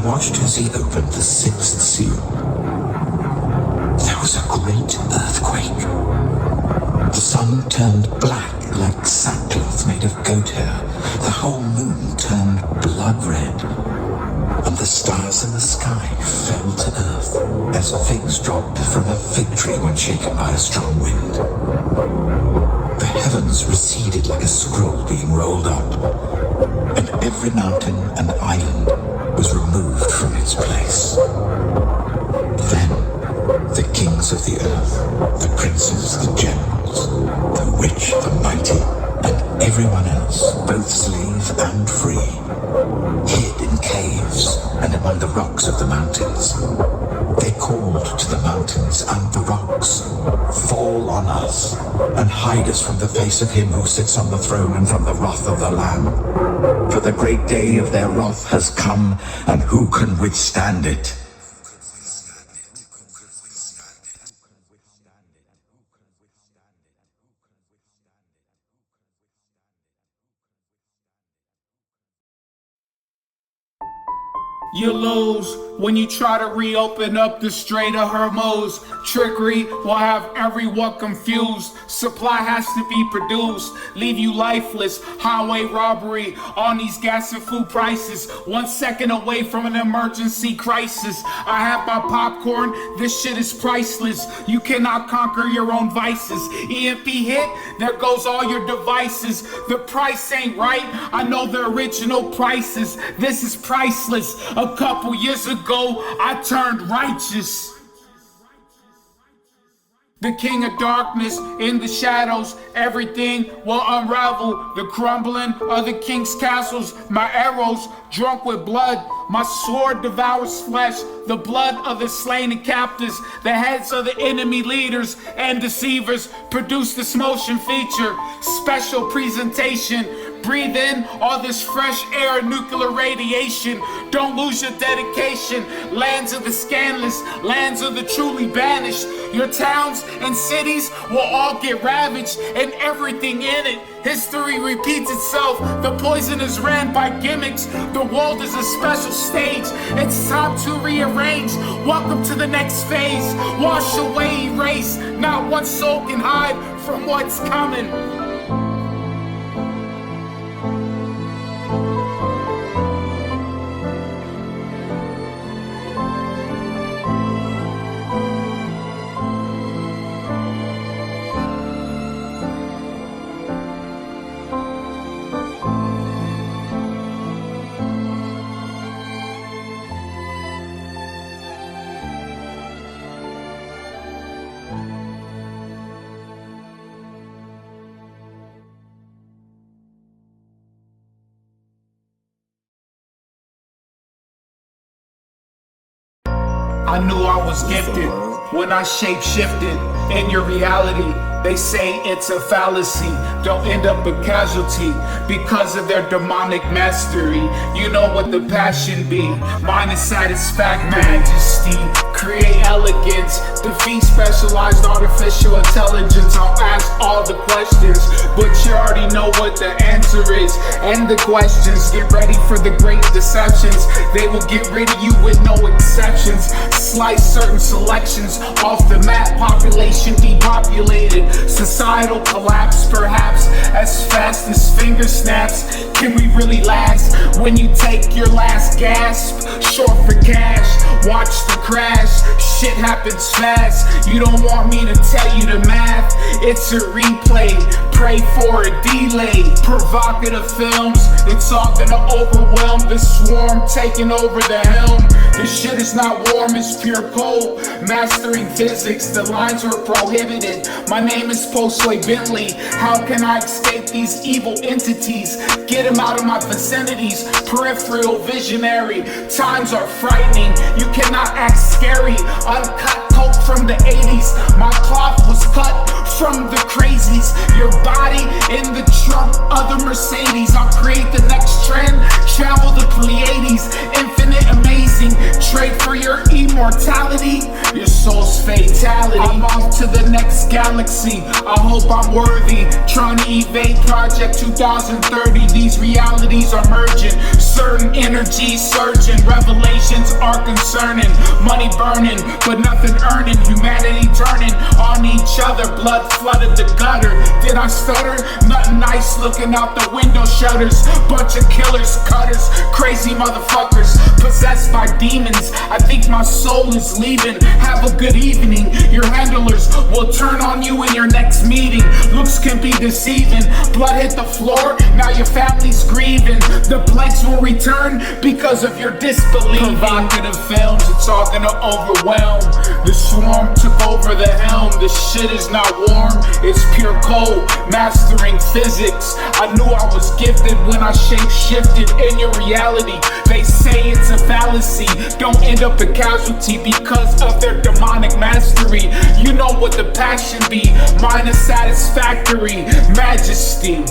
watched as he opened the sixth seal. There was a great earthquake. The sun turned black like sackcloth made of goat hair. The whole moon turned blood red. And the stars in the sky fell to earth as figs drop from a fig tree when shaken by a strong wind. The heavens receded like a scroll being rolled up, and every mountain and island was removed from its place. Then the kings of the earth, the princes, the generals, the rich, the mighty, and everyone else, both slave and free, hid in caves and among the rocks of the mountains. They called to the mountains and the rocks, "Fall on us, and hide us from the face of him who sits on the throne and from the wrath of the Lamb. For the great day of their wrath has come, and who can withstand it?" You lose when you try to reopen up the Strait of Hormuz. Trickery will have everyone confused. Supply has to be produced, leave you lifeless. Highway robbery on these gas and food prices. 1 second away from an emergency crisis. I have my popcorn, this shit is priceless. You cannot conquer your own vices. EMP hit, there goes all your devices. The price ain't right, I know the original prices. This is priceless. A couple years ago, I turned righteous. The king of darkness in the shadows, everything will unravel. The crumbling of the king's castles, my arrows drunk with blood. My sword devours flesh, the blood of the slain and captives. The heads of the enemy leaders and deceivers produce this motion feature. Special presentation. Breathe in all this fresh air and nuclear radiation. Don't lose your dedication. Lands of the scandalous, lands of the truly banished. Your towns and cities will all get ravaged, and everything in it. History repeats itself. The poison is ran by gimmicks. The world is a special stage. It's time to rearrange. Welcome to the next phase. Wash away, erase. Not one soul can hide from what's coming. I knew I was gifted when I shape-shifted in your reality. They say it's a fallacy. Don't end up a casualty because of their demonic mastery. You know what the passion be. Mine is satisfaction, majesty, create elegance, defeat specialized artificial intelligence. I'll ask all the questions, but you already know what the answer is. And the questions, get ready for the great deceptions. They will get rid of you with no exceptions. Slice certain selections off the map, population depopulated. Societal collapse, perhaps as fast as finger snaps. Can we really last when you take your last gasp? Short for cash, watch the crash. Shit happens fast. You don't want me to tell you the math. It's a replay, pray for a delay. Provocative films, it's all gonna overwhelm the swarm taking over the helm. This shit is not warm, it's pure cold. Mastering physics, the lines were prohibited. My name is Postway Bentley. How can I escape these evil entities? Get them out of my vicinities. Peripheral visionary, times are frightening. You cannot act scary. Uncut coke from the 80s. My cloth was cut from the crazies. Your body in the trunk of the Mercedes. I'll create the next trend. Travel the Pleiades. Infinite amazing. Trade for your immortality. Your soul's fatality. I'm off to the next galaxy. galaxy. I hope I'm worthy, trying to evade Project 2030. These realities are merging, certain energies surging. Revelations are concerning, money burning, but nothing earning. Humanity turning on each other, blood flooded the gutter. Did I stutter? Nothing nice looking out the window shutters. Bunch of killers, cutters, crazy motherfuckers, possessed by demons. I think my soul is leaving. Have a good evening. Your handlers will turn on you in your next meeting. Looks can be deceiving. Blood hit the floor, now your family's grieving. The plagues will return because of your disbelief. Provocative films, it's all gonna overwhelm. The swarm took over the helm. The shit is not warm, it's pure cold. Mastering physics, I knew I was gifted when I shape-shifted in your reality. They say it's a fallacy, don't end up a casualty because of their demonic mastery. You know what the passion be, mine is satisfactory, majesty.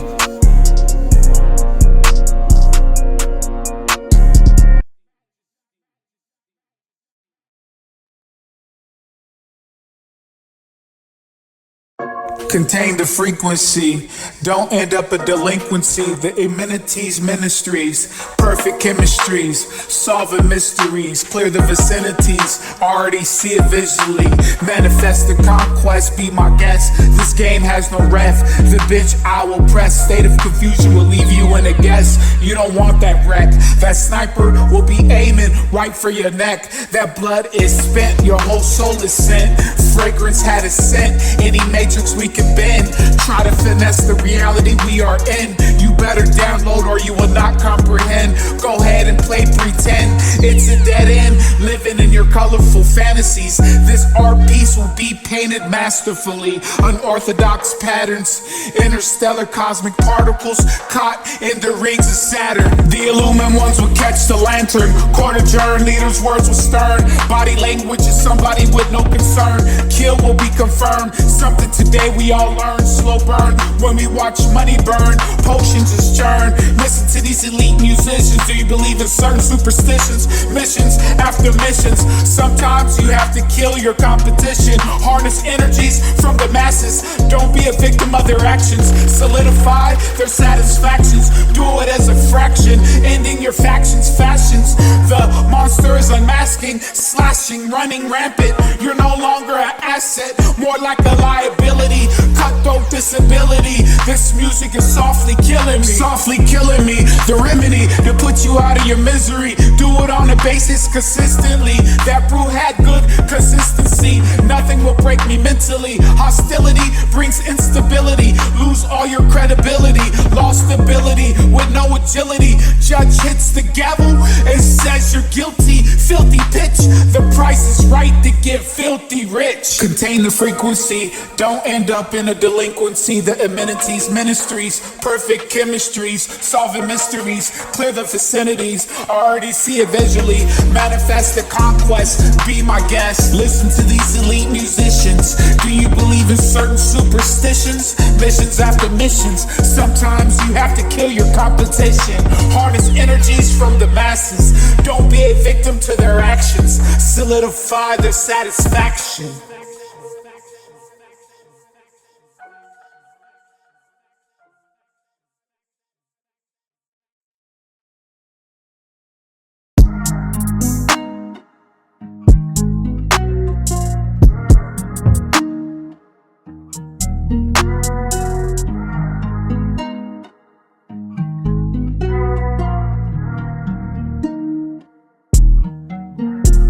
Contain the frequency, don't end up a delinquency. The amenities ministries, perfect chemistries, solving mysteries, clear the vicinities, already see it visually. Manifest the conquest, be my guest. This game has no ref, the bitch I will press. State of confusion will leave you in a guess. You don't want that wreck, that sniper will be aiming right for your neck. That blood is spent, your whole soul is sent. Fragrance had a scent, any matrix we can bend. Try to finesse the reality we are in. You better download or you will not comprehend. Go ahead and play pretend, it's a dead end. Living in your colorful fantasies, this art piece will be painted masterfully. Unorthodox patterns, interstellar cosmic particles caught in the rings of Saturn. The illumined ones will catch the lantern. Court adjourned, leaders' words will stern. Body language is somebody with no concern. Kill will be confirmed, something today we all learn. Slow burn when we watch money burn. Potions is churn. Listen to these elite musicians. Do you believe in certain superstitions? Missions after missions. Sometimes you have to kill your competition. Harness energies from the masses. Don't be a victim of their actions. Solidify their satisfactions. Do it as a fraction, ending your factions, fashions. The monster is unmasking, slashing, running rampant. You're no longer an asset, more like a liability. Cutthroat disability. This music is softly killing me, softly killing me. The remedy to put you out of your misery. Do it on a basis consistently. That brew had good consistency. Nothing will break me mentally. Hostility brings instability. Lose all your credibility. Lost ability with no agility. Judge hits the gavel and says you're guilty. Filthy pitch. The price is right to get filthy rich. Contain the frequency, don't end up in a delinquency. The amenities ministries, perfect chemistries, solving mysteries, clear the vicinities. Already see it visually. Manifest the conquest, be my guest. Listen to these elite musicians. Do you believe in certain superstitions? Missions after missions. Sometimes you have to kill your competition. Harness energies from the masses. Don't be a victim to their actions. Solidify their satisfaction.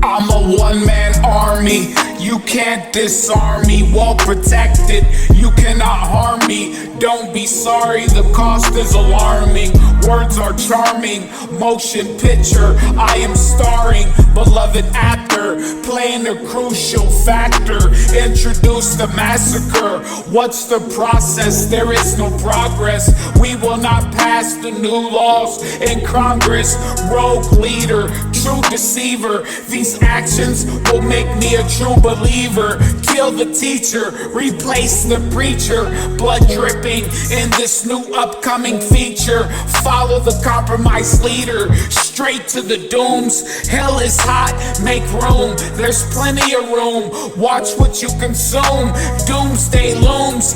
I'm a one-man army. You can't disarm me, well protected. You cannot harm me. Don't be sorry, the cost is alarming. Words are charming, motion picture. I am starring, beloved actor, playing a crucial factor. Introduce the massacre. What's the process? There is no progress. We will not pass the new laws in Congress. Rogue leader, true deceiver. These actions will make me a true believer. believer. Kill the teacher, replace the preacher. Blood dripping in this new upcoming feature. Follow the compromised leader, straight to the dooms. Hell is hot, make room, there's plenty of room. Watch what you consume, doomsday looms.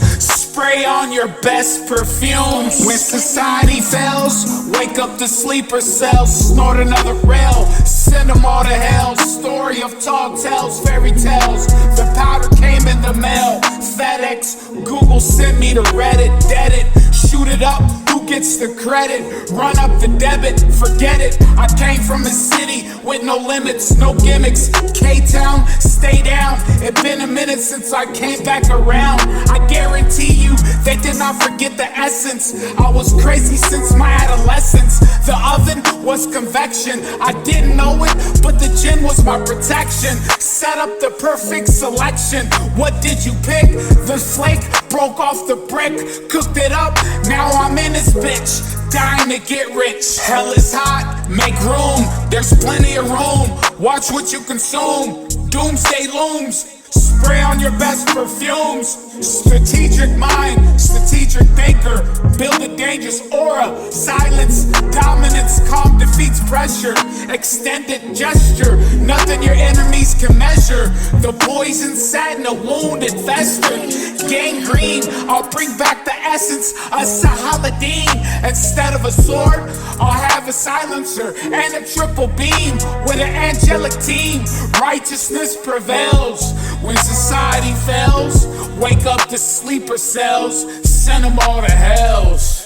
Spray on your best perfumes. When society fails, wake up the sleeper cells. Snort another rail, send them all to hell. Story of tall tales, fairy tales. The powder came in the mail. FedEx, Google sent me to Reddit. Dead it, shoot it up, who gets the credit? Run up the debit, forget it. I came from a city with no limits, no gimmicks. K-Town, stay down. It been a minute since I came back around. I guarantee you, they did not forget the essence. I was crazy since my adolescence. The oven was convection, I didn't know it, but the gin was my protection. Set up the perfect selection. What did you pick? The flake broke off the brick, cooked it up, now I'm in this bitch, dying to get rich. Hell is hot, make room, there's plenty of room. Watch what you consume, doomsday looms. Spray on your best perfumes. Strategic mind, strategic thinker. Build a dangerous aura. Silence, dominance, calm defeats pressure. Extended gesture, nothing your enemies can measure. The poison sat in a wound and festered. Gangrene, I'll bring back the essence of Sahaladin. Instead of a sword, I'll have a silencer and a triple beam with an angelic team. Righteousness prevails. When society fails, wake up the sleeper cells, send them all to hells.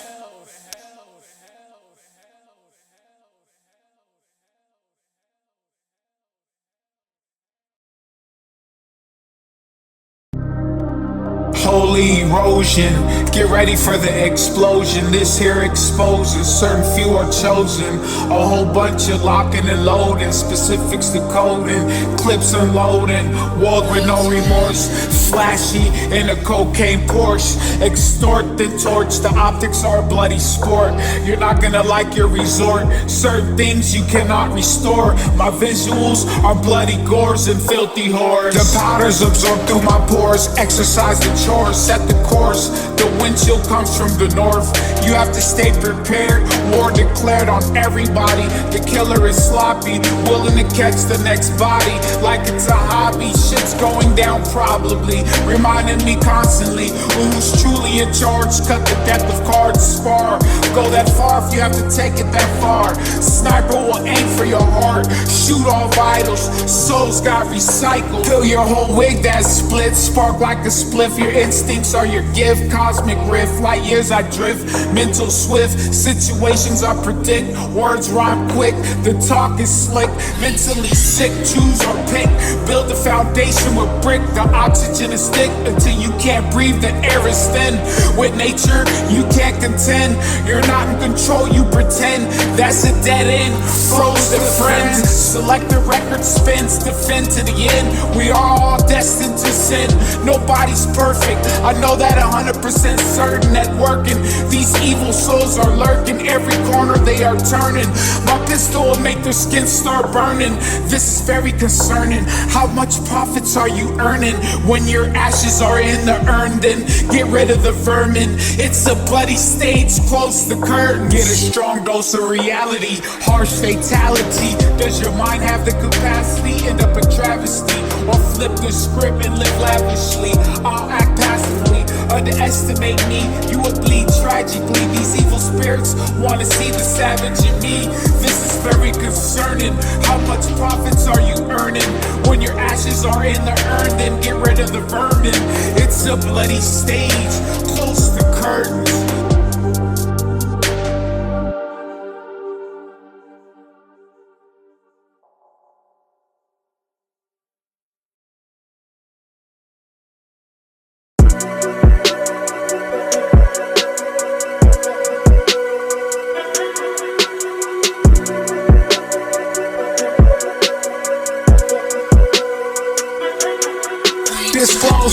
Holy erosion, get ready for the explosion. This here exposes, certain few are chosen. A whole bunch of locking and loading, specifics decoding, clips unloading, walk with no remorse. Flashy in a cocaine Porsche, extort the torch, the optics are a bloody sport. You're not gonna like your resort, certain things you cannot restore. My visuals are bloody gores and filthy whores. The powders absorb through my pores, exercise the chore. Set the course, the wind chill comes from the north. You have to stay prepared, war declared on everybody. The killer is sloppy, willing to catch the next body. Like it's a hobby, shit's going down probably. Reminding me constantly, who's truly in charge. Cut the deck of cards, spar. Go that far if you have to take it that far. Sniper will aim for your heart, shoot all vitals. Souls got recycled, fill your whole wig that split. Spark like a spliff, your instincts are your gift. Cosmic rift, light years I drift. Mental swift, situations I predict. Words rhyme quick, the talk is slick. Mentally sick, choose or pick. Build a foundation with brick. The oxygen is thick until you can't breathe, the air is thin. With nature, you can't contend. You're not in control, you pretend. That's a dead end, froze the friends. Select the record spins, defend to the end. We are all destined to sin. Nobody's perfect, I know that 100% certain that working. These evil souls are lurking, every corner they are turning. My pistol will make their skin start burning. This is very concerning. How much profits are you earning when your ashes are in the urn? Then get rid of the vermin. It's a bloody stage, close the curtains. Get a strong dose of reality, harsh fatality. Does your mind have the capacity? End up a travesty, or flip the script and live lavishly. I'll act passively, underestimate me, you will bleed tragically. These evil spirits wanna see the savage in me. This is very concerning. How much profits are you earning when your ashes are in the urn? Then get rid of the vermin. It's a bloody stage, close the curtains.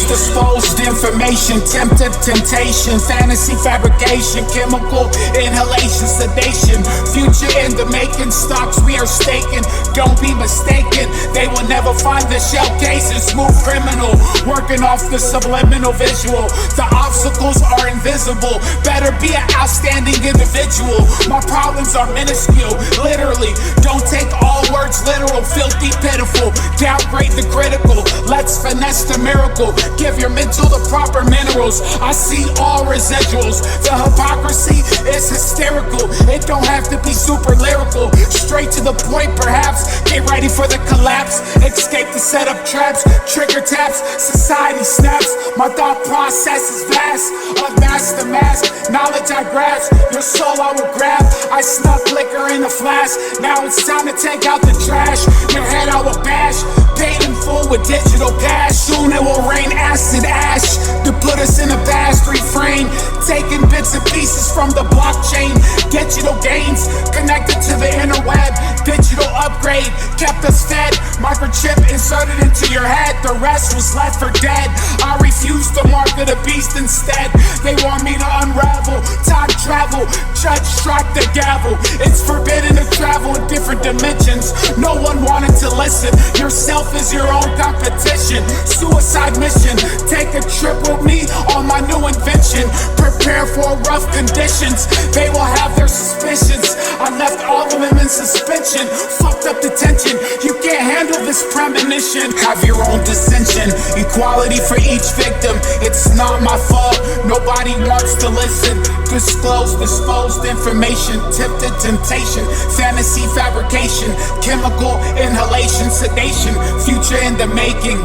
Disposed information, temptation, fantasy fabrication, chemical inhalation, sedation, future in the making, stocks we are staking. Don't be mistaken, they will never find the shell cases. Smooth criminal, working off the subliminal visual. The obstacles are invisible, better be an outstanding individual. My problems are minuscule, literally. Don't take all words literal, filthy, pitiful. Downgrade the critical, let's finesse the miracle. Give your mental the proper minerals. I see all residuals. The hypocrisy is hysterical. It don't have to be super lyrical. Straight to the point, perhaps. Get ready for the collapse. Escape the setup traps. Trigger taps. Society snaps. My thought process is vast. Unmask the mask. Knowledge I grasp. Your soul I will grab. I snuck liquor in the flask. Now it's time to take out the trash. Your head I will bash. Paid in full with digital cash. Soon it will rain acid ash to put us in a vast refrain. Taking bits and pieces from the blockchain. Digital gains connected to the interweb. Digital upgrade kept us fed. Microchip inserted into your head. The rest was left for dead. I refuse to market a beast instead. They want me to unravel. Time travel. Judge strike the gavel. It's forbidden to travel in different dimensions. No one wanted to listen. Yourself is your own competition. Suicide mission. Take a trip with me on my new invention. Prepare for rough conditions. They will have their suspicions. I left all of them in suspension. Fucked up detention. You can't handle this premonition. Have your own dissension. Equality for each victim. It's not my fault. Nobody wants to listen. Disclose, disposed information. Tempted temptation. Fantasy fabrication. Chemical inhalation. Sedation. Future in the making.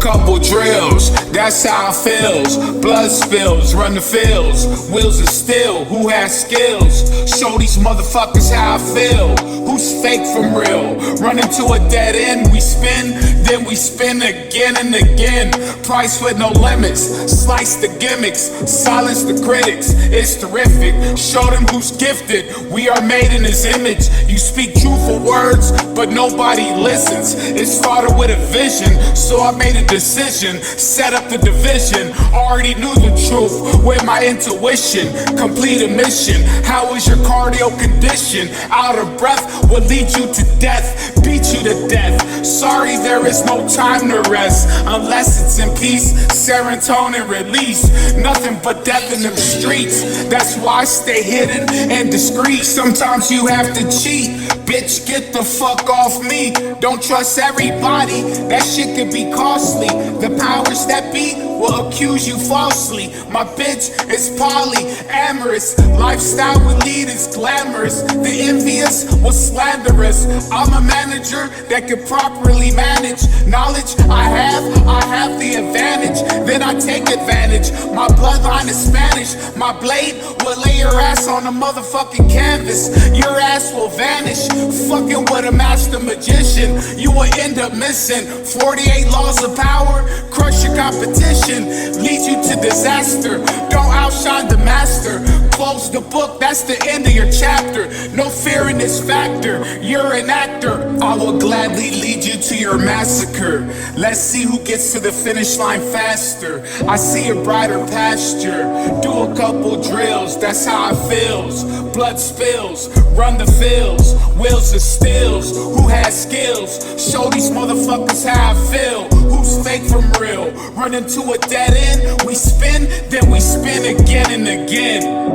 Couple drills, that's how it feels. Blood spills, run the fields. Wheels of steel, who has skills? Show these motherfuckers how I feel. Who's fake from real? Run into a dead end, we spin, then we spin again and again. Price with no limits, slice the gimmicks, silence the critics. It's terrific, show them who's gifted. We are made in his image. You speak truthful words, but nobody listens. It started with a vision, so I made a decision. Set up the division, already knew the truth with my intuition. Complete a mission. How is your cardio condition? Out of breath will lead you to death, beat you to death. Sorry, there is no time to rest unless it's in peace. Serotonin release, nothing but death in them streets. That's why I stay hidden and discreet. Sometimes you have to cheat. Bitch, get the fuck off me. Don't trust everybody, that shit could be costly. The powers that be will accuse you falsely. My bitch is polyamorous. Lifestyle we lead is glamorous. The envious was slanderous. I'm a manager that can properly manage. Knowledge I have the advantage. Then I take advantage. My bloodline is Spanish. My blade will lay your ass on a motherfucking canvas. Your ass will vanish. Fucking with a master magician, you will end up missing 48 laws of power. Crush your competition, lead you to disaster. Don't outshine the master. Close the book, that's the end of your chapter. No fear in this factor, you're an actor. I will gladly lead you to your massacre. Let's see who gets to the finish line faster. I see a brighter pasture. Do a couple drills, that's how it feels. Blood spills, run the fields. Wheels of steels, who has skills? Show these motherfuckers how I feel. Who's fake from real? Run into a dead end, we spin, then we spin again and again.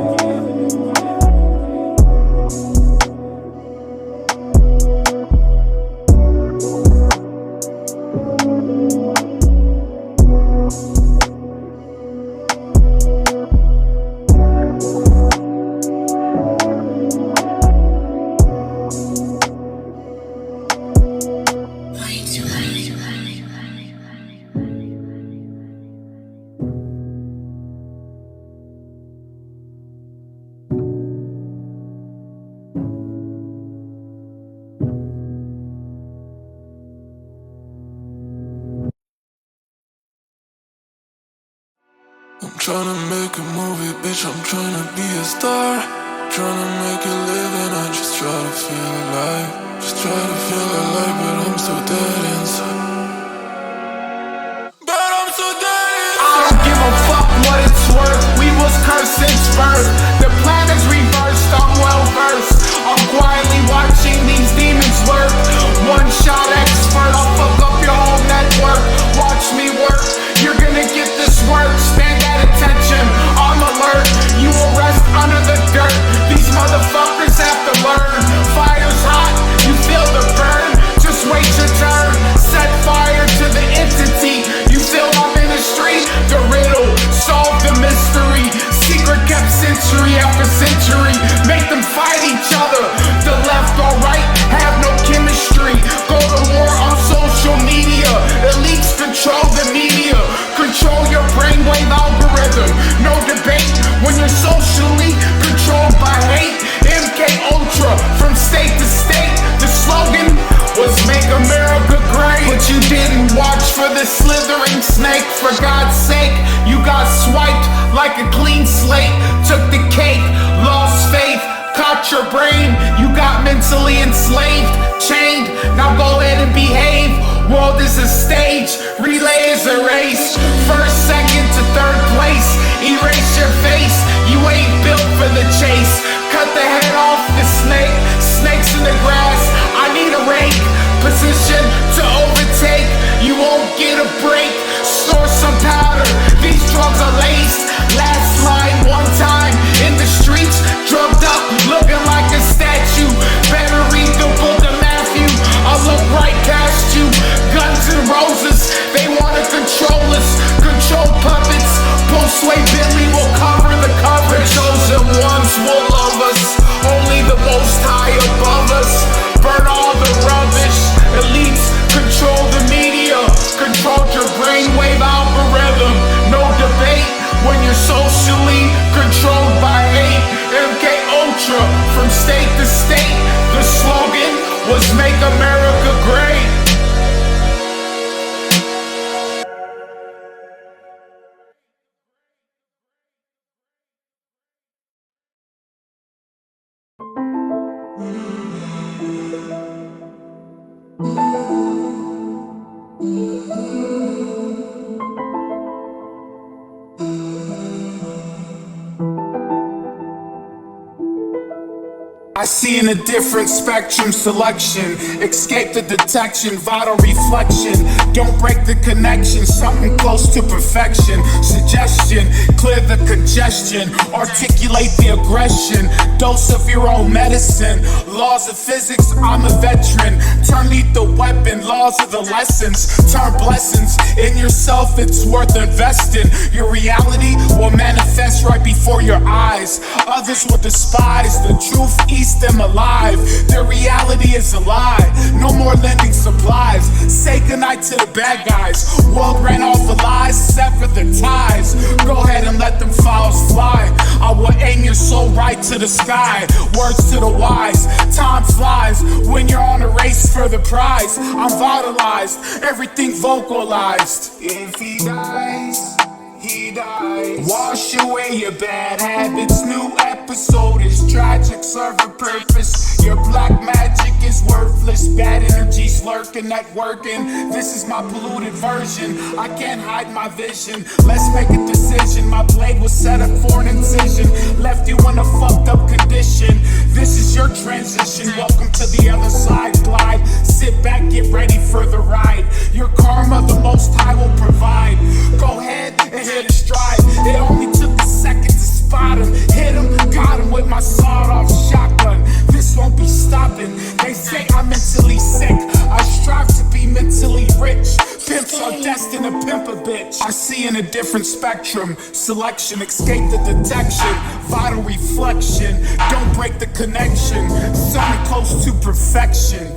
tryna make a movie, bitch, I'm tryna be a star. Tryna make a living, I just try to feel alive. Just try to feel alive, but I'm so dead inside. But I'm so dead inside. I don't give a fuck what it's worth. We was cursed since birth. The plan is reversed, I'm well versed. I'm quietly watching these demons work. One shot expert, I'll fuck up your whole network. Watch me work, you're gonna get this work. Stand at attention, I'm alert. You will rest under the dirt. These motherfuckers have to learn. Fire's hot, you feel the burn. Just wait your turn. Set fire to the entity. You feel I'm in the street. The riddle, solve the mystery. Secret kept century after century. Make them fight each other. The left or right have no chemistry. Go to war on social media. Elites control the media. Control your brainwave algorithm. No debate when you're socially controlled by hate. MK Ultra from state to state. The slogan was make America great. But you didn't watch for the slithering snake. For God's sake, you got swiped like a clean slate. Took the cake, lost faith, caught your brain. You got mentally enslaved, chained. Now go ahead and behave. World is a stage, relay is a race. First, second to third place. Erase your face, you ain't built for the chase. Cut the head off the snake. Snakes in the grass, I need a rake. Position to overtake, you won't get a break. Store some powder, these drugs are laced. Last line one time in the streets, drugged up, looking like a statue. Better read the book of Matthew, I'll look right past you. Guns and roses, they wanna control us. Control puppets, post-sway Billy will cover the cover. The chosen ones will love us, only the most high above us. Burn all the rubbish, elites control the media. Control your brainwave algorithm. No debate when you're socially controlled by hate. MK Ultra from state to state. The slogan was make America great. I see in a different spectrum selection. Escape the detection, vital reflection. Don't break the connection, something close to perfection. Suggestion, clear the congestion. Articulate the aggression. Dose of your own medicine. Laws of physics, I'm a veteran. Turn lethal weapon, laws of the lessons. Turn blessings in yourself, it's worth investing. Your reality will manifest right before your eyes. Others will despise the truth, eat them alive. Their reality is a lie. No more lending supplies. Say goodnight to the bad guys. World ran off the lies, sever the ties. Go ahead and let them files fly. I will aim your soul right to the sky. Words to the wise. Time flies when you're on a race for the prize. I'm vitalized, everything vocalized. If he dies, he dies. Wash away your bad habits. New episode is tragic, serve a purpose. Your black magic is worthless. Bad energies lurking, networking. This is my polluted version. I can't hide my vision. Let's make a decision. My blade was set up for an incision. Left you in a fucked up condition. This is your transition. Welcome to the other side. Glide. Sit back, get ready for the ride. Your karma, the Most High will provide. Go ahead and hit a stride. It only took a second to spot him. Hit him, got him with my sawed-off shotgun. This won't be stopping. They say I'm mentally sick. I strive to be mentally rich. Pimps are destined to pimp a bitch. I see in a different spectrum. Selection, escape the detection. Vital reflection. Don't break the connection. Something close to perfection.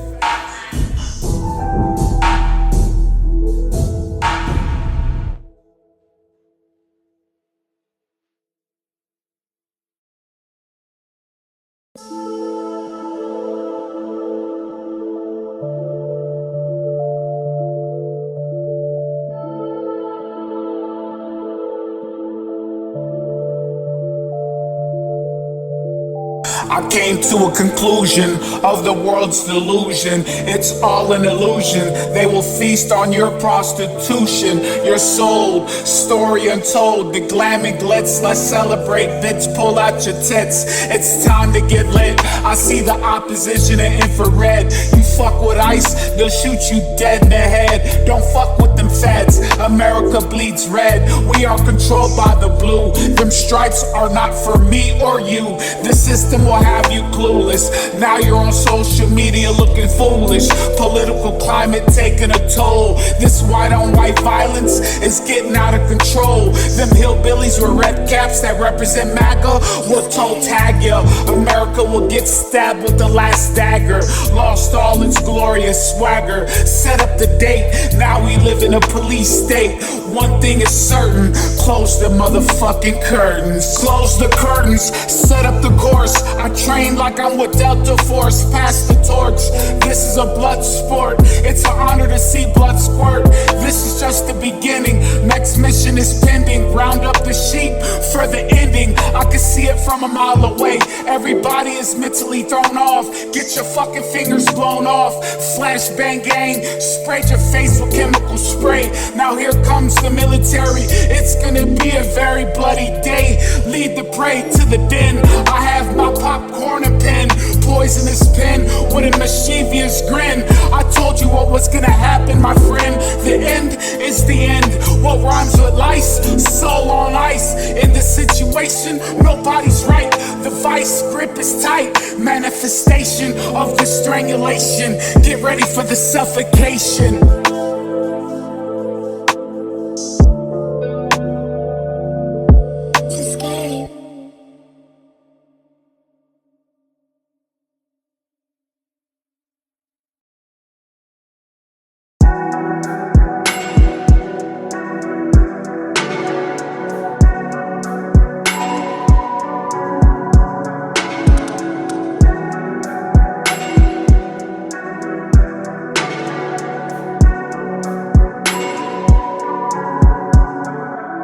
I came to a conclusion of the world's delusion. It's all an illusion. They will feast on your prostitution, your soul, story untold. The glam and glitz, let's celebrate. Bitch, pull out your tits. It's time to get lit. I see the opposition in infrared. You fuck with ice, they'll shoot you dead in the head. Don't fuck with them feds. America bleeds red. We are controlled by the blue. Them stripes are not for me or you. The system will have you clueless. Now you're on social media looking foolish. Political climate taking a toll. This white on white violence is getting out of control. Them hillbillies with red caps that represent MAGA will toe tag ya. America will get stabbed with the last dagger. Lost all its glorious swagger. Set up the date. Now we live in a police state. One thing is certain. Close the motherfucking curtains. Close the curtains. Set up the course. I train like I'm with Delta Force. Pass the torch. This is a blood sport. It's an honor to see blood squirt. This is just the beginning. Next mission is pending. Round up the sheep for the ending. I can see it from a mile away. Everybody is mentally thrown off. Get your fucking fingers blown off. Flash bang gang. Sprayed your face with chemical spray. Now here comes the military. It's gonna be a very bloody day. Lead the prey to the den. I have my popcorn and pen. Poisonous pen with a mischievous grin. I told you what was gonna happen, my friend. The end is the end. What rhymes with lice? Soul on ice. In this situation, nobody's right. The vice grip is tight. Manifestation of the strangulation. Get ready for the suffocation.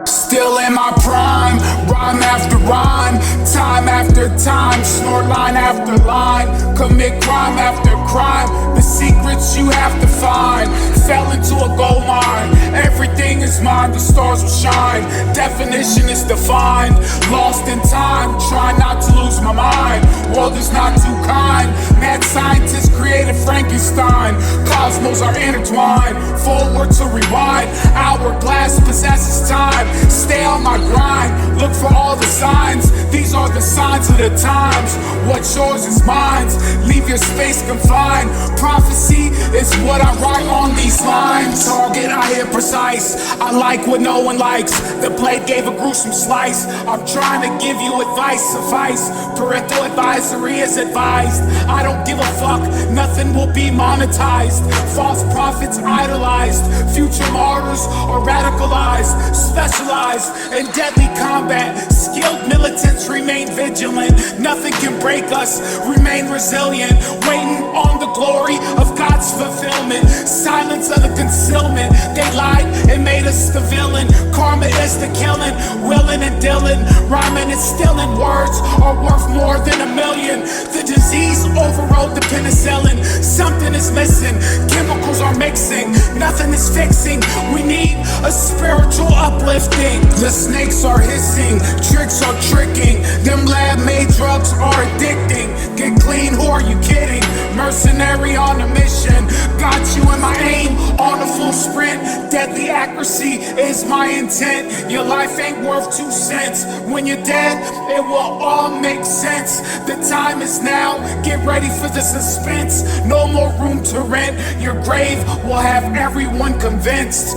Still in my prime, rhyme after rhyme, time after time, snort line after line, commit crime after crime. The secrets you have to find. Fell into a gold mine. Everything is mine, the stars will shine. Definition is defined. Lost in time, try not to lose my mind. World is not too kind. Mad scientists created Frankenstein. Cosmos are intertwined. Forward to rewind. Hourglass possesses time. Stay on my grind. Look for all the signs. These are the signs of the times. What's yours is mine. Leave your space confined. Prophecy is what I write on these lines. Target, I hit precise. I like what no one likes. The blade gave a gruesome slice. I'm trying to give you advice. Suffice. Parental advisory is advised. I don't give a fuck. Nothing will be monetized. False prophets idolized. Future martyrs are radicalized. Specialized in deadly combat. Skilled militants remain vigilant. Nothing can break us. Remain resilient. Waiting on the glory of God's fulfillment. Silence of the concealment. They lied and made us the villain. Karma is the killing. Willing and dealing. Rhyming and stealing. Words are worth more than a million. The disease overrode the penicillin. Something is missing. Chemicals are mixing. Nothing is fixing. We need a spiritual uplifting. The snakes are hissing. Tricks are tricking. Them lab-made drugs are addicting. Get clean, who are you kidding? Mercenary on a mission. Got you in my aim on a full sprint. Deadly accuracy is my intent. Your life ain't worth 2 cents. When you're dead, it will all make sense. The time is now. Get ready for the suspense. No more room to rent. Your grave will have everyone convinced.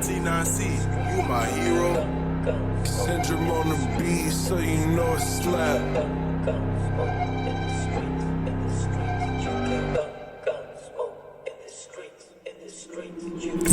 T9C, you my hero. Syndrome on the beat, so you know it's slap.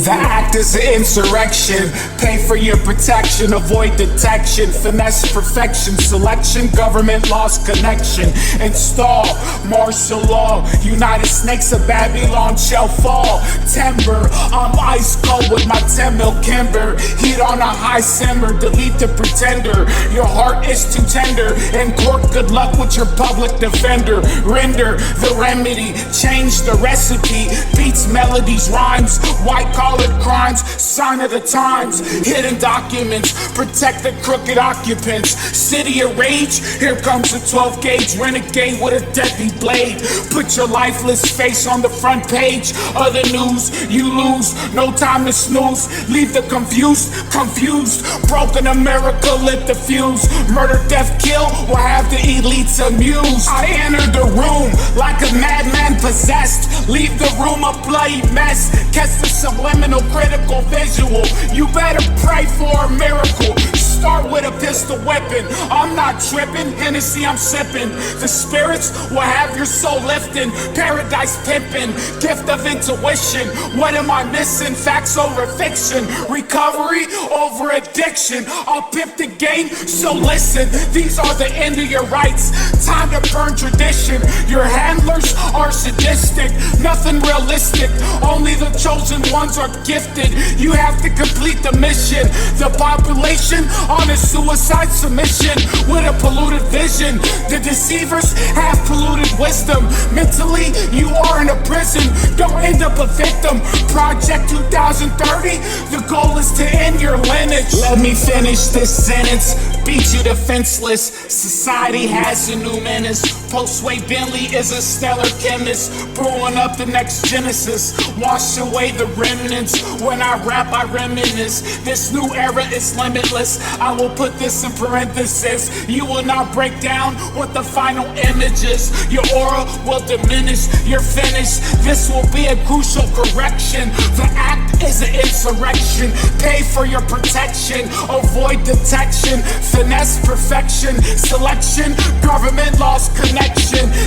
The act is an insurrection. Pay for your protection, avoid detection. Finesse perfection, selection, government lost connection. Install martial law. United Snakes of Babylon shall fall. Timber, I'm ice cold with my 10 mil kimber. Heat on a high simmer, delete the pretender. Your heart is too tender. In court, good luck with your public defender. Render the remedy, change the recipe. Beats, melodies, rhymes, white collar crimes, sign of the times, hidden documents, protect the crooked occupants. City of rage, here comes a 12 gauge renegade with a deadly blade. Put your lifeless face on the front page of the news, you lose, no time to snooze. Leave the confused, broken America lit the fuse. Murder, death, kill, will have the elites amused. I entered the room like a madman possessed. Leave the room a bloody mess. Catch the subliminal critical visual. You better pray for a miracle. Start with a pistol weapon. I'm not tripping, Hennessy I'm sipping. The spirits will have your soul lifting. Paradise pimping, gift of intuition. What am I missing? Facts over fiction. Recovery over addiction. I'll pimp the game, so listen. These are the end of your rights. Time to burn tradition. Your handlers are sadistic. Nothing realistic. Only the chosen ones are gifted. You have to complete the mission. The population on a suicide submission with a polluted vision. The deceivers have polluted wisdom. Mentally, you are in a prison. Don't end up a victim. Project 2030, the goal is to end your lineage. Let me finish this sentence. Beat you defenseless. Society has a new menace. Postway Bentley is a stellar chemist, brewing up the next Genesis. Wash away the remnants. When I rap, I reminisce. This new era is limitless. I will put this in parenthesis. You will not break down with the final images. Your aura will diminish. You're finished. This will be a crucial correction. The act is an insurrection. Pay for your protection. Avoid detection. Finesse perfection. Selection. Government lost connection.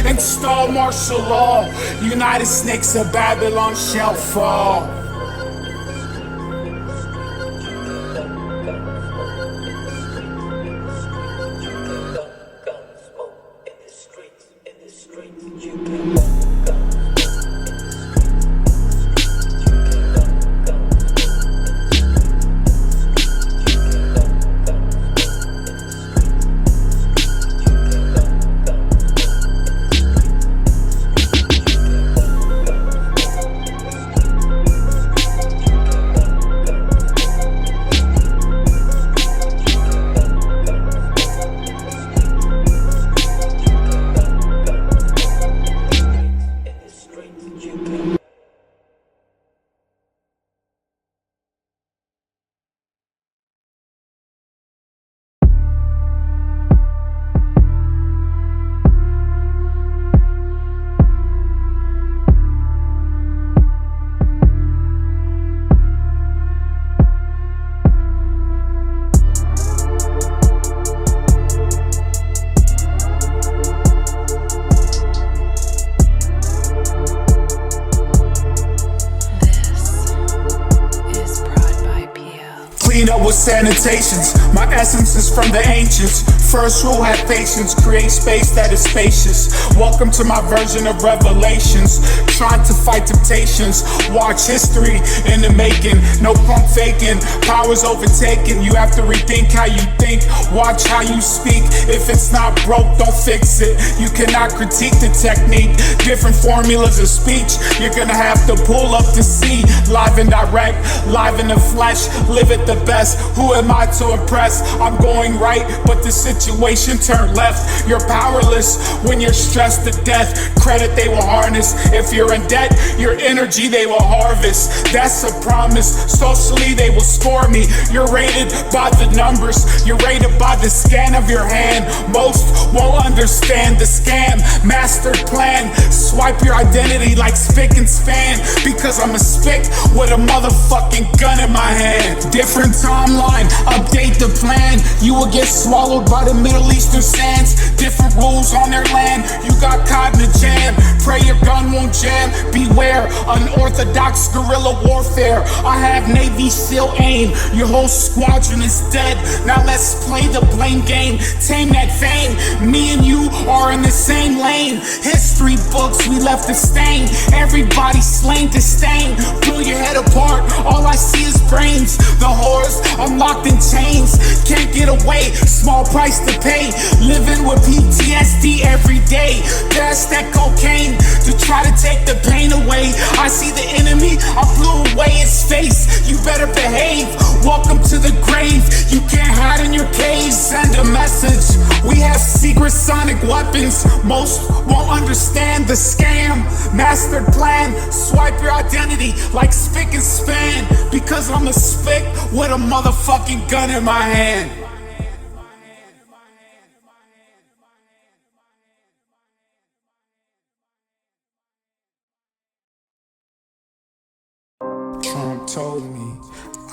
Install martial law. United Snakes of Babylon shall fall. Clean up with sanitations. My essence is from the ancients. First rule, have patience. Create space that is spacious. Welcome to my version of Revelations. Trying to fight temptations. Watch history in the making. No pump faking. Power's overtaken. You have to rethink how you think. Watch how you speak. If it's not broke, don't fix it. You cannot critique the technique. Different formulas of speech. You're gonna have to pull up to see. Live and direct. Live in the flesh. Live it the best. Who am I to impress? I'm going right, but the situation turned left. You're powerless when you're stressed to death. Credit they will harness. If you're in debt, your energy they will harvest. That's a promise. Socially they will score me. You're rated by the numbers. You're rated by the scan of your hand. Most won't understand the scam. Master plan. swipe your identity like spick and span, because I'm a spick with a motherfucking gun in my hand. Different timeline, update the plan. You will get swallowed by the Middle Eastern sands. Different rules on their land, you got caught in a jam. Pray your gun won't jam, beware unorthodox guerrilla warfare. I have Navy SEAL aim, your whole squadron is dead. Now let's play the blame game, tame that fame. Me and you are in the same lane. History books, we left a stain. Everybody slain to stain. Pull your head apart, all I see is brains. The whores, I'm locked in chains. Can't get away, small price to pay. Living with PTSD every day. Pass that cocaine to try to take the pain away. I see the enemy, I blew away his face. You better behave, welcome to the grave. You can't hide in your cave, send a message. We have secret sonic weapons, most won't understand the scam. Mastered plan, swipe your identity like spick and span, because I'm a spick with a motherfucking gun in my hand. Trump told me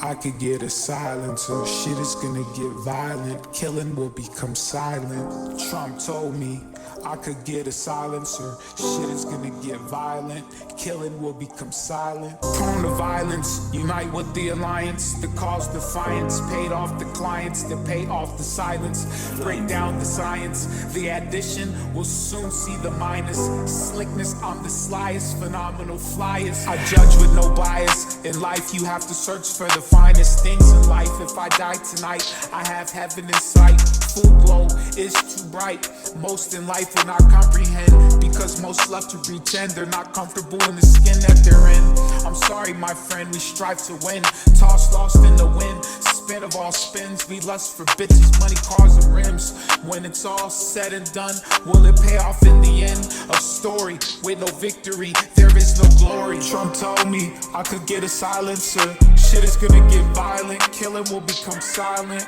I could get a silencer. Shit is gonna get violent, killing will become silent. Trump told me I could get a silencer. Shit is gonna get violent, killing will become silent. Prone to violence, unite with the alliance. The cause defiance, paid off the clients that pay off the silence. Break down the science, the addition will soon see the minus. Slickness, I'm the slyest, phenomenal flyest. I judge with no bias. In life you have to search for the finest things in life. If I die tonight, I have heaven in sight. Full glow is too bright. Most in life will not comprehend, because most love to pretend they're not comfortable in the skin that they're in. I'm sorry my friend, we strive to win. Tossed, lost in the wind. Spin of all spins, we lust for bitches, money, cars, and rims. When it's all said and done, will it pay off in the end? A story with no victory, there is no glory. Trump told me I could get a silencer. Shit is gonna get violent, killing will become silent.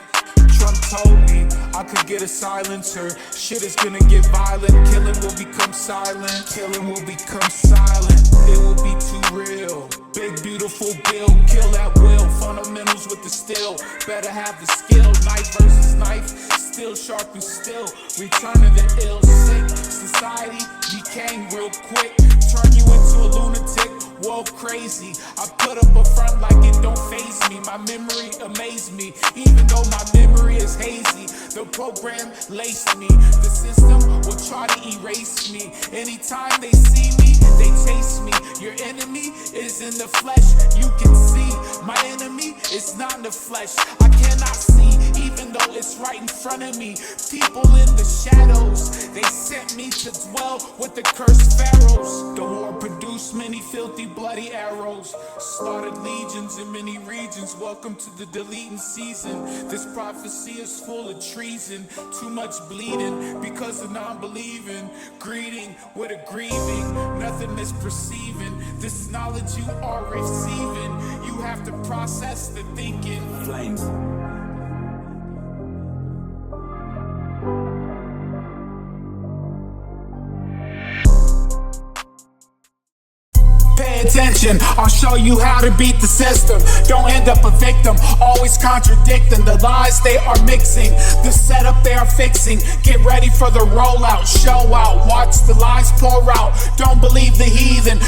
Trump told me I could get a silencer. Shit is gonna get violent, killing will become silent. Killing will become silent, it will be too real. Big beautiful bill, kill at will. Fundamentals with the steel, better have the skill. Knife versus knife, still sharp and still. Return to the ill sick. Society decaying real quick, turn you into a lunatic. Whoa, crazy. I put up a front like it don't faze me. My memory amazed me, even though my memory is hazy. The program laced me. The system will try to erase me. Anytime they see me, they taste me. Your enemy is in the flesh, you can see. My enemy is not in the flesh, I cannot see, even though it's right in front of me. People in the shadows, they sent me to dwell with the cursed pharaohs. The war produced many filthy bloody arrows, slaughtered legions in many regions. Welcome to the deleting season. This prophecy is full of treason, too much bleeding because of non-believing. Greeting with a grieving, nothing misperceiving. This knowledge you are receiving, you have to process the thinking. Flames. Attention, I'll show you how to beat the system. Don't end up a victim, always contradicting the lies they are mixing, the setup they are fixing. Get ready for the rollout, show out, watch the lies pour out. Don't believe the heathen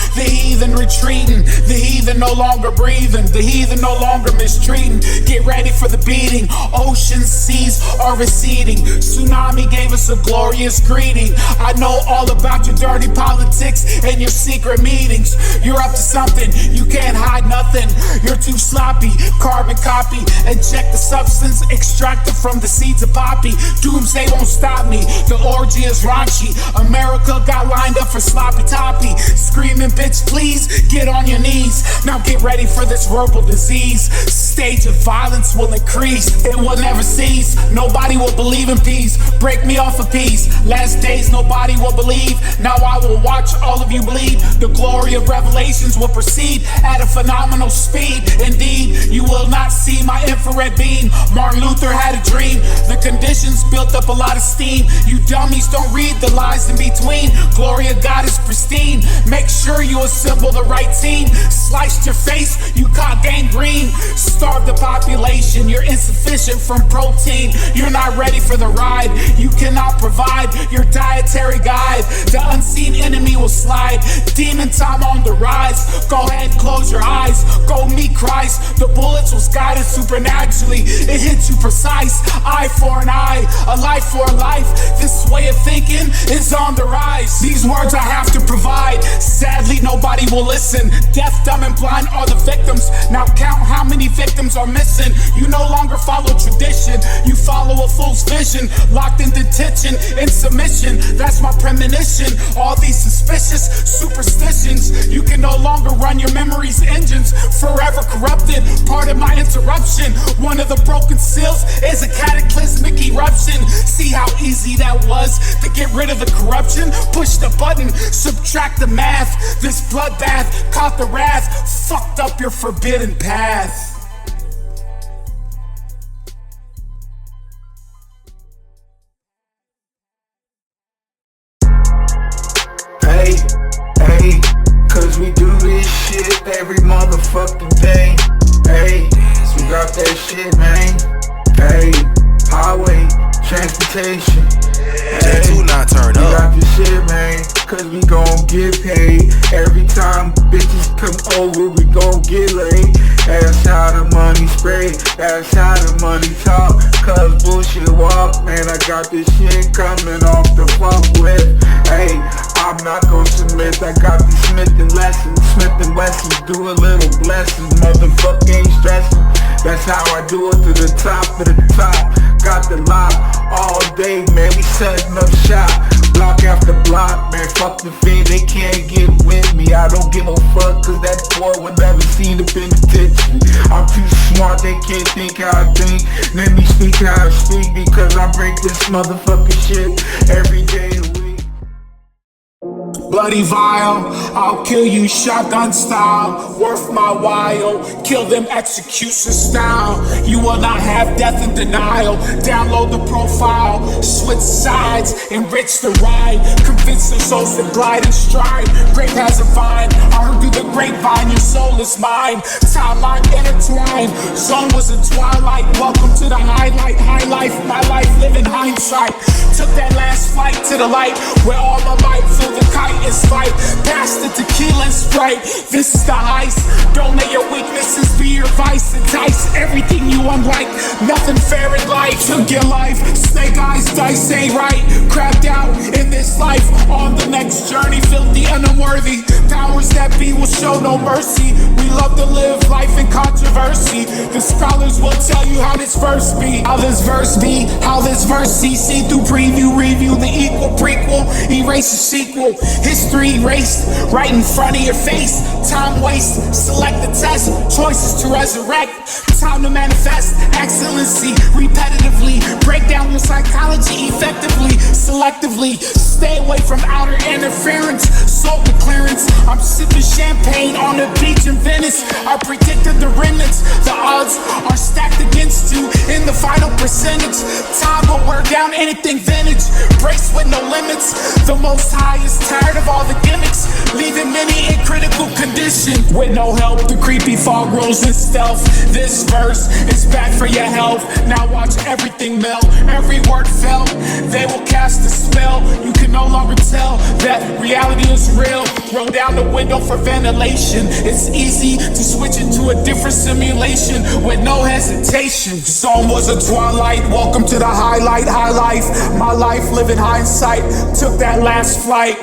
retreating, the heathen no longer breathing, the heathen no longer mistreating. Get ready for the beating, oceans, seas are receding. Tsunami gave us a glorious greeting. I know all about your dirty politics and your secret meetings. You're up to something, you can't hide nothing. You're too sloppy, carbon copy, and check the substance extracted from the seeds of poppy. Doomsday won't stop me, the orgy is raunchy. America got lined up for sloppy toppy. Screaming, bitch, please get on your knees. Now get ready for this verbal disease. Stage of violence will increase, it will never cease. Nobody will believe in peace, break me off a piece. Last days nobody will believe, now I will watch all of you bleed. The glory of revelations will proceed at a phenomenal speed. Indeed, You will not see my infrared beam. Martin Luther had a dream. The conditions built up a lot of steam. You dummies don't read the lies in between. Glory of God is pristine. Make sure you assemble the right team. Sliced your face, you caught gangrene. Starve the population, you're insufficient from protein. You're not ready for the ride. You cannot provide your dietary guide. The unseen enemy will slide. Demon time on the rise. Go ahead, close your eyes. Go meet Christ. The bullets was guided supernaturally. It hits you precise. Eye for an eye, a life for a life. This way of thinking is on the rise. These words I have to provide. Sadly, nobody will listen. Deaf, dumb, and blind are the victims. Now count how many victims are missing. You no longer follow tradition. You follow a fool's vision. Locked in detention, in submission. That's my premonition. All these suspicious superstitions. You can no longer run your memory's engines. Forever corrupted. Pardon my interruption. One of the broken seals is a cataclysmic eruption. See how easy that was to get rid of the corruption? Push the button, subtract the math. This bloodbath caught the wrath, fucked up your forbidden path. Hey, hey, cause we do this shit every motherfucking day. Hey, we got that shit, man. Hey, highway, transportation. Hey, J2 not turn we up. got this shit, man, cause we gon' get paid. Every time bitches come over, we gon' get laid. That's how the money spray, that's how the money talk. Cause bullshit walk, man, I got this shit coming off the fuck with. Hey, I'm not gon' submit, I got the Smith and Wesson. Smith and Wesson, do a little blessing. Motherfucker ain't stressing. That's how I do it to the top of the top. Got the lock all day, man, we setting up shop. Block after block, man, fuck the fed, they can't get with me. I don't give a fuck, cause that boy would never see the penitentiary. I'm too smart, they can't think how I think. Let me speak how I speak, because I break this motherfucking shit every day of the week. Bloody vial, I'll kill you shotgun style. Worth my while, kill them execution style. You will not have death in denial. Download the profile, switch sides, enrich the ride. Convince their souls to glide and stride. Grape has a vine, I heard through the grapevine, your soul is mine. Timeline intertwined, zone was a twilight. Welcome to the highlight, high life, my life live in hindsight. Took that last flight to the light, where all my might flew the kite is fight. Pass the tequila and Sprite, this is the heist. Don't let your weaknesses be your vice. Entice everything you unlike, nothing fair in life. Took your life, snake eyes, dice ain't right. Crapped out in this life, on the next journey. Filthy and unworthy, powers that be will show no mercy. We love to live life in controversy. The scholars will tell you how this verse be. How this verse be, how this verse see. See through preview, review the equal prequel. Erase the sequel, history erased right in front of your face. Time waste, select the test. Choices to resurrect, time to manifest excellency repetitively. Break down your psychology effectively, selectively. Stay away from outer interference. Soul the clearance, I'm sipping champagne on the beach in Venice. I predicted the remnants, the odds are stacked against you in the final percentage. Time will wear down anything vintage. Brace with no limits, the most high is tired of all the gimmicks, leaving many in critical condition. With no help, the creepy fog rolls in stealth. This verse is bad for your health. Now watch everything melt, every word felt. They will cast a spell, you can no longer tell that reality is real. Roll down the window for ventilation. It's easy to switch into a different simulation with no hesitation. Zone was a twilight, welcome to the highlight, high life. My life live in hindsight, took that last flight.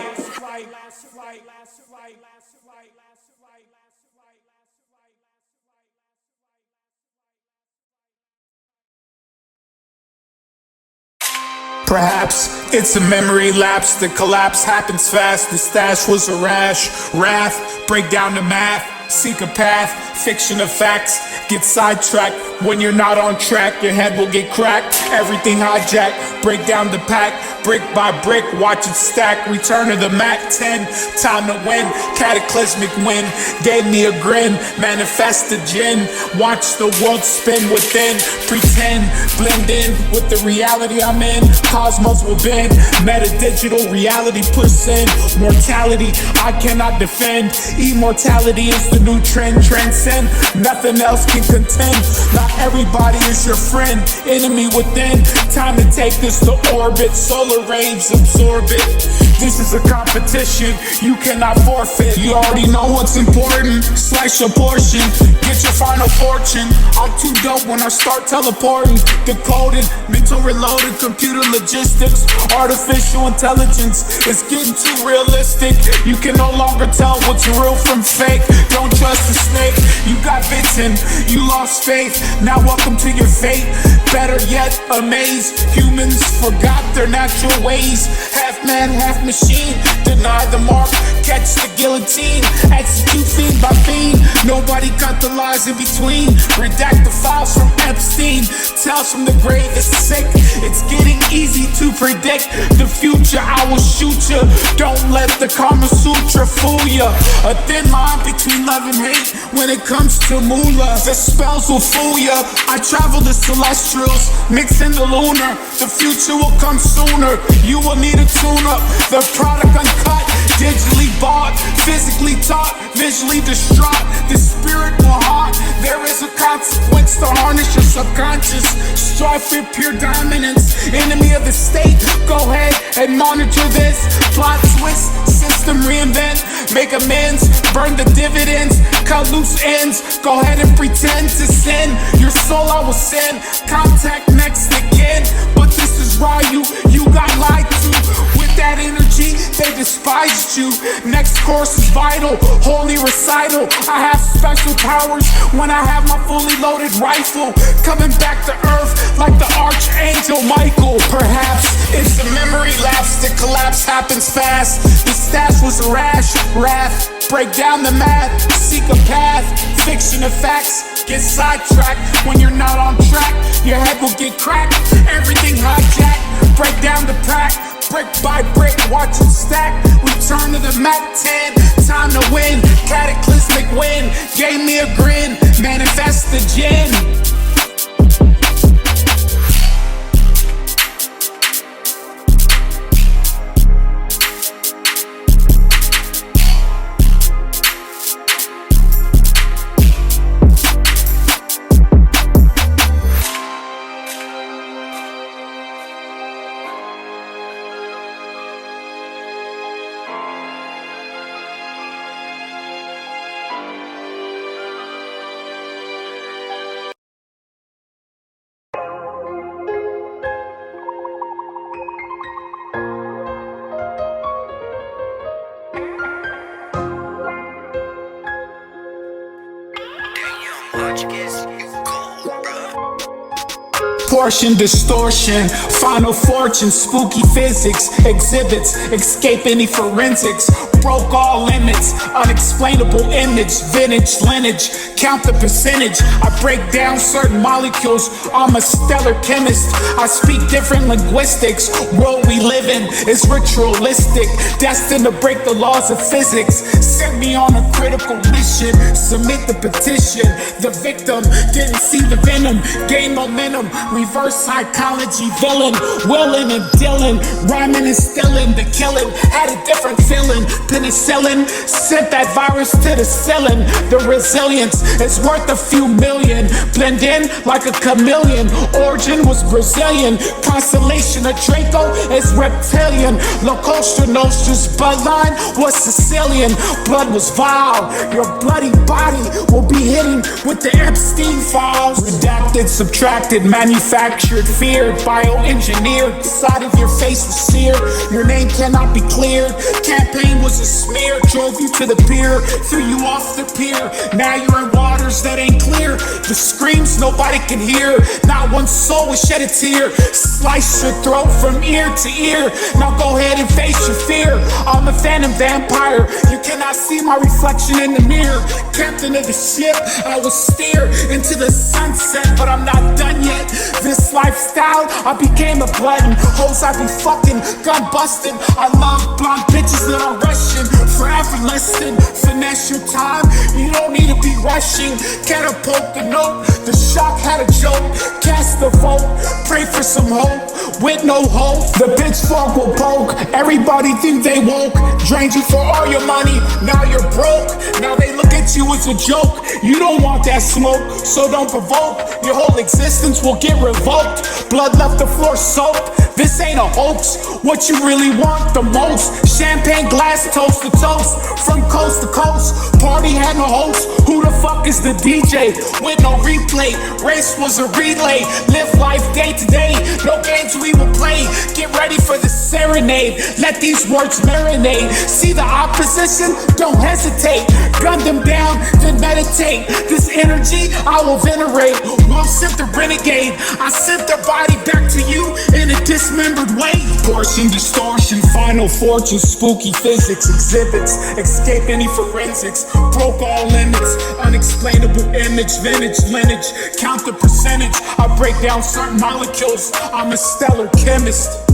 Perhaps it's a memory lapse, the collapse happens fast. The stash was a rash, wrath, break down the math. seek a path, fiction of facts. Get sidetracked when you're not on track. Your head will get cracked, everything hijacked. Break down the pack, brick by brick, watch it stack. Return to the Mac 10, time to win. Cataclysmic win, gave me a grin. Manifest the gin, watch the world spin within. Pretend, blend in with the reality I'm in. Cosmos will bend, meta digital reality push in. Mortality, I cannot defend. Immortality is the new trend, transcend. Nothing else can contend. Not everybody is your friend, enemy within. Time to take this to orbit. Solar rays absorb it. This is a competition, you cannot forfeit. You already know what's important, slice your portion. Get your final fortune. I'm too dope when I start teleporting. Decoded, mental reloaded, computer logistics. Artificial intelligence, it's getting too realistic. You can no longer tell what's real from fake. Don't trust the snake, you got bitten, you lost faith. Now welcome to your fate. Better yet, amazed. Humans forgot their natural ways. Half man, half machine. Deny the mark, catch the guillotine. Execute fiend by fiend. Nobody cut the lies in between. Redact the files from Epstein. Tales from the grave is sick. It's getting easy to predict the future. I will shoot you. Don't let the Kama Sutra fool you. A thin line between love and hate when it comes to moolah. The spells will fool you. I travel the celestials, mix in the lunar. The future will come sooner. You will need a tune-up. The product uncut, digitally bought, physically taught, visually distraught. The spirit will haunt. There is a consequence to harness your subconscious. Strive for pure dominance. Enemy of the state, go ahead and monitor this. Plot twist, system reinvent. Make amends, burn the dividends. Cut loose ends, go ahead and pretend to sin. Your soul I will send, contact next again. But this is raw, you got lied to. With that energy, they despised you. Next course is vital, holy recital. I have special powers when I have my fully loaded rifle. Coming back to earth like the archangel Michael. Perhaps it's a memory lapse, the collapse happens fast. The stash was a rash, wrath. Break down the math, seek a path, fiction of facts. Get sidetracked when you're not on track. Your head will get cracked, everything hijacked. Break down the pack, brick by brick, watch it stack. Return to the Mac 10, time to win. Cataclysmic win, gave me a grin. Manifest the gin. Portion distortion, final fortune, spooky physics, exhibits, escape any forensics, broke all limits, unexplainable image, vintage lineage, count the percentage. I break down certain molecules, I'm a stellar chemist. I speak different linguistics, world we live in is ritualistic, destined to break the laws of physics. Sent me on a critical mission, submit the petition. The victim didn't see the venom, gain momentum, reverse psychology, villain, willing and dealing, rhyming and stealing, the killing, had a different feeling. Penicillin sent that virus to the ceiling. The resilience is worth a few million, blend in like a chameleon. Origin was Brazilian, constellation of Draco is reptilian. Costa Nostra's bloodline was Sicilian. Blood was vile, your bloody body will be hidden with the Epstein files. Redacted added, subtracted, manufactured, feared, bioengineered. The side of your face was seared, your name cannot be cleared. Campaign was a smear, drove you to the pier, threw you off the pier. Now you're in waters that ain't clear. The screams nobody can hear, not one soul will shed a tear. Slice your throat from ear to ear. Now go ahead and face your fear. I'm a phantom vampire, you cannot see my reflection in the mirror. Captain of the ship, I will steer into the sunset, but I'm not done yet. This lifestyle, I became a glutton. Hoes I be fucking, gun busting. I love blonde bitches that are rushing. Forever less than finesse your time. You don't need to be rushing. Catapult the note, the shock had a joke. Cast the vote, pray for some hope. With no hope, the pitchfork will poke. Everybody think they woke, drained you for all your money. Now you're broke, now they look at you as a joke. You don't want that smoke, so don't provoke. Your whole existence will get revoked. Blood left the floor soaked. This ain't a hoax. What you really want the most? Champagne glass, toast to toast, from coast to coast. Party had no host. Who the fuck is the DJ? With no replay, race was a relay. Live life day to day, no games we will play. Get ready for the serenade, let these words marinate. See the opposition? Don't hesitate. Gun them down, then meditate. This energy I will venerate. Won't sent the renegade, I sent their body back to you in a dismembered way. Portion distortion, final fortune, spooky physics exhibits. Escape any forensics, broke all limits. Unexplainable image, vintage lineage. Count the percentage, I break down certain molecules. I'm a stellar chemist.